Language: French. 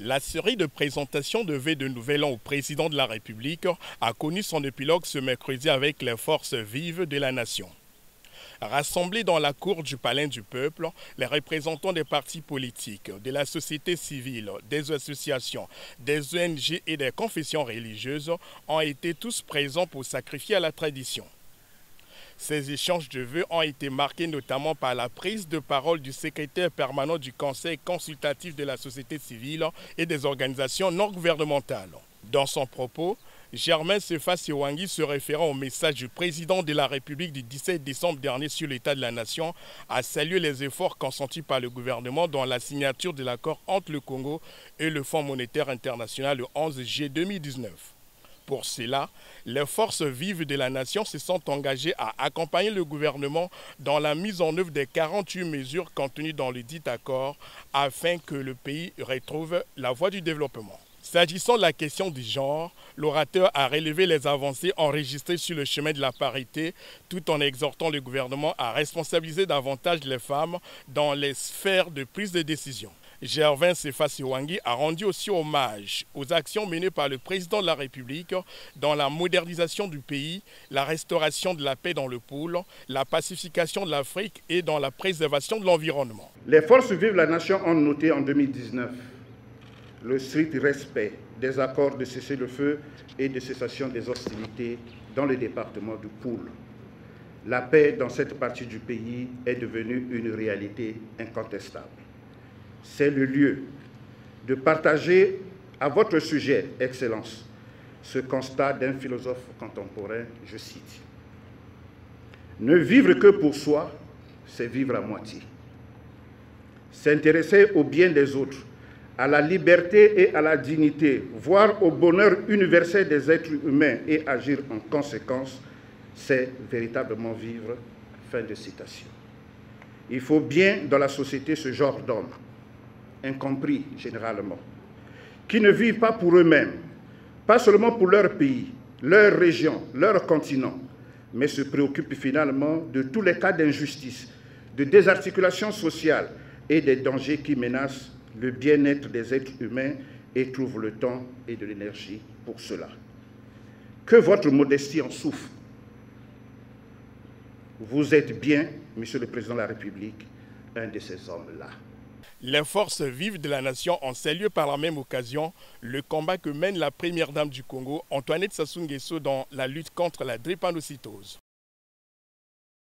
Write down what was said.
La série de présentations de vœux de Nouvel An au président de la République a connu son épilogue ce mercredi avec les forces vives de la nation. Rassemblés dans la cour du Palais du Peuple, les représentants des partis politiques, de la société civile, des associations, des ONG et des confessions religieuses ont été tous présents pour sacrifier à la tradition. Ces échanges de vœux ont été marqués notamment par la prise de parole du secrétaire permanent du Conseil consultatif de la société civile et des organisations non gouvernementales. Dans son propos, Germain Sefa Sewangui, se référant au message du président de la République du 17 décembre dernier sur l'état de la nation, a salué les efforts consentis par le gouvernement dans la signature de l'accord entre le Congo et le Fonds monétaire international le 11 juillet 2019. Pour cela, les forces vives de la nation se sont engagées à accompagner le gouvernement dans la mise en œuvre des 48 mesures contenues dans le dit accord afin que le pays retrouve la voie du développement. S'agissant de la question du genre, l'orateur a relevé les avancées enregistrées sur le chemin de la parité tout en exhortant le gouvernement à responsabiliser davantage les femmes dans les sphères de prise de décision. Germain Sefa Sewangui a rendu aussi hommage aux actions menées par le président de la République dans la modernisation du pays, la restauration de la paix dans le pôle, la pacification de l'Afrique et dans la préservation de l'environnement. Les forces vives de la nation ont noté en 2019 le strict respect des accords de cessez-le-feu et de cessation des hostilités dans le département du Poul. La paix dans cette partie du pays est devenue une réalité incontestable. C'est le lieu de partager à votre sujet, Excellence, ce constat d'un philosophe contemporain, je cite. « Ne vivre que pour soi, c'est vivre à moitié. S'intéresser au bien des autres, à la liberté et à la dignité, voire au bonheur universel des êtres humains et agir en conséquence, c'est véritablement vivre. » Fin de citation. Il faut bien dans la société ce genre d'hommes, incompris généralement, qui ne vivent pas pour eux-mêmes, pas seulement pour leur pays, leur région, leur continent, mais se préoccupent finalement de tous les cas d'injustice, de désarticulation sociale et des dangers qui menacent le bien-être des êtres humains et trouvent le temps et de l'énergie pour cela. Que votre modestie en souffre. Vous êtes bien, Monsieur le Président de la République, un de ces hommes-là. Les forces vives de la nation ont salué par la même occasion le combat que mène la première dame du Congo, Antoinette Sassou Nguesso, dans la lutte contre la drépanocytose.